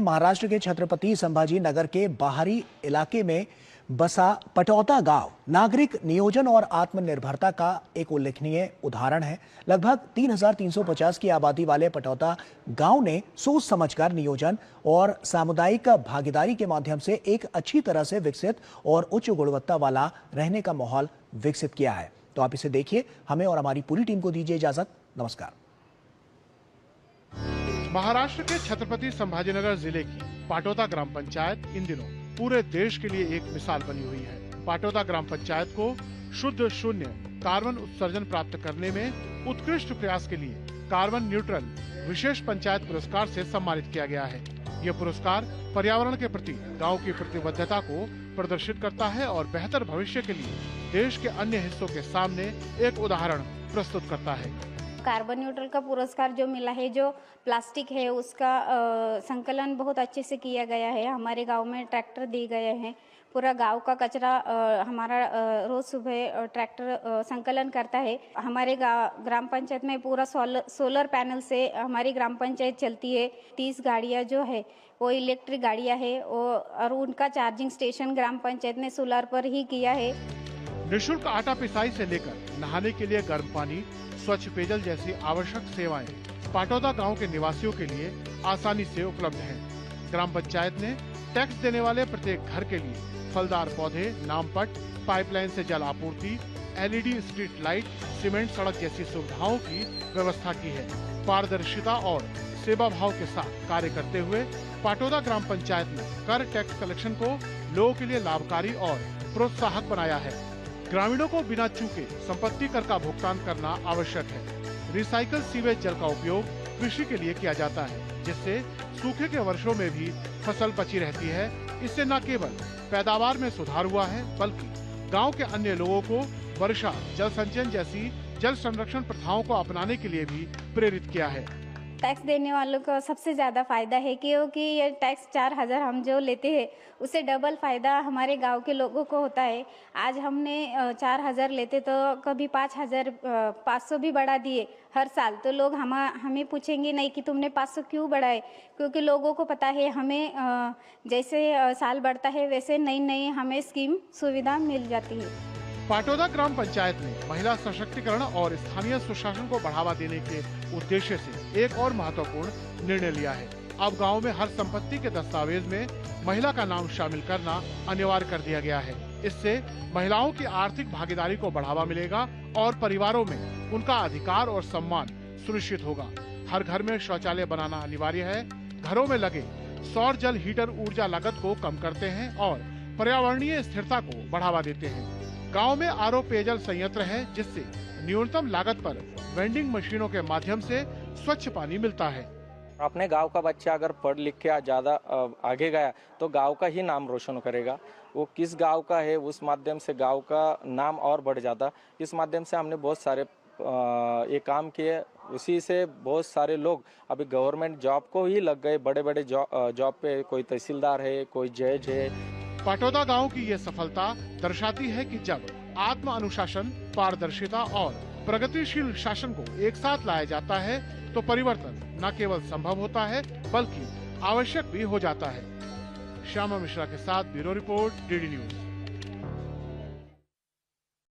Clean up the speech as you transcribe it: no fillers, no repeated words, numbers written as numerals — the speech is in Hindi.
महाराष्ट्र के छत्रपति संभाजी नगर के बाहरी इलाके में बसा पटौता गांव नागरिक नियोजन और आत्मनिर्भरता का एक उल्लेखनीय उदाहरण है। लगभग 3,350 की आबादी वाले पटौता गांव ने सोच समझकर नियोजन और सामुदायिक भागीदारी के माध्यम से एक अच्छी तरह से विकसित और उच्च गुणवत्ता वाला रहने का माहौल विकसित किया है। तो आप इसे देखिए। हमें और हमारी पूरी टीम को दीजिए इजाजत। नमस्कार। महाराष्ट्र के छत्रपति संभाजीनगर जिले की पाटौदा ग्राम पंचायत इन दिनों पूरे देश के लिए एक मिसाल बनी हुई है। पाटौदा ग्राम पंचायत को शुद्ध शून्य कार्बन उत्सर्जन प्राप्त करने में उत्कृष्ट प्रयास के लिए कार्बन न्यूट्रल विशेष पंचायत पुरस्कार से सम्मानित किया गया है। यह पुरस्कार पर्यावरण के प्रति गांव की प्रतिबद्धता को प्रदर्शित करता है और बेहतर भविष्य के लिए देश के अन्य हिस्सों के सामने एक उदाहरण प्रस्तुत करता है। कार्बन न्यूट्रल का पुरस्कार जो मिला है, जो प्लास्टिक है उसका संकलन बहुत अच्छे से किया गया है। हमारे गांव में ट्रैक्टर दिए गए हैं। पूरा गांव का कचरा हमारा रोज सुबह ट्रैक्टर संकलन करता है। हमारे ग्राम पंचायत में पूरा सोलर पैनल से हमारी ग्राम पंचायत चलती है। 30 गाड़ियां जो है वो इलेक्ट्रिक गाड़ियां है और उनका चार्जिंग स्टेशन ग्राम पंचायत ने सोलर पर ही किया है। निःशुल्क आटा पिसाई से लेकर नहाने के लिए गर्म पानी, स्वच्छ पेयजल जैसी आवश्यक सेवाएं पाटौदा गांव के निवासियों के लिए आसानी से उपलब्ध हैं। ग्राम पंचायत ने टैक्स देने वाले प्रत्येक घर के लिए फलदार पौधे, नामपट, पाइपलाइन से जल आपूर्ति, LED स्ट्रीट लाइट, सीमेंट सड़क जैसी सुविधाओं की व्यवस्था की है। पारदर्शिता और सेवा भाव के साथ कार्य करते हुए पाटौदा ग्राम पंचायत ने कर टैक्स कलेक्शन को लोगों के लिए लाभकारी और प्रोत्साहक बनाया है। ग्रामीणों को बिना चूके संपत्ति कर का भुगतान करना आवश्यक है। रिसाइकल सीवेज जल का उपयोग कृषि के लिए किया जाता है, जिससे सूखे के वर्षों में भी फसल बची रहती है। इससे न केवल पैदावार में सुधार हुआ है, बल्कि गांव के अन्य लोगों को वर्षा जल संचयन जैसी जल संरक्षण प्रथाओं को अपनाने के लिए भी प्रेरित किया है। टैक्स देने वालों को सबसे ज़्यादा फायदा है, क्योंकि ये टैक्स 4,000 हम जो लेते हैं उससे डबल फायदा हमारे गांव के लोगों को होता है। आज हमने 4,000 लेते तो कभी 5,500 भी बढ़ा दिए हर साल, तो लोग हमें पूछेंगे नहीं कि तुमने 500 क्यों बढ़ाए, क्योंकि लोगों को पता है हमें जैसे साल बढ़ता है वैसे नई नई हमें स्कीम सुविधा मिल जाती है। पाटौदा ग्राम पंचायत ने महिला सशक्तिकरण और स्थानीय सुशासन को बढ़ावा देने के उद्देश्य से एक और महत्वपूर्ण निर्णय लिया है। अब गांव में हर संपत्ति के दस्तावेज में महिला का नाम शामिल करना अनिवार्य कर दिया गया है। इससे महिलाओं की आर्थिक भागीदारी को बढ़ावा मिलेगा और परिवारों में उनका अधिकार और सम्मान सुनिश्चित होगा। हर घर में शौचालय बनाना अनिवार्य है। घरों में लगे सौर जल हीटर ऊर्जा लागत को कम करते हैं और पर्यावरणीय स्थिरता को बढ़ावा देते हैं। गांव में RO पेयजल संयंत्र है, जिससे न्यूनतम लागत पर वेंडिंग मशीनों के माध्यम से स्वच्छ पानी मिलता है। अपने गांव का बच्चा अगर पढ़ लिख के ज्यादा आगे गया तो गांव का ही नाम रोशन करेगा। वो किस गांव का है उस माध्यम से गांव का नाम और बढ़ जाता। इस माध्यम से हमने बहुत सारे ये काम किए। उसी से बहुत सारे लोग अभी गवर्नमेंट जॉब को ही लग गए। बड़े बड़े जॉब पे कोई तहसीलदार है, कोई जज है। पाटौदा गांव की ये सफलता दर्शाती है कि जब आत्म अनुशासन, पारदर्शिता और प्रगतिशील शासन को एक साथ लाया जाता है तो परिवर्तन न केवल संभव होता है बल्कि आवश्यक भी हो जाता है। श्यामा मिश्रा के साथ ब्यूरो रिपोर्ट, DD न्यूज।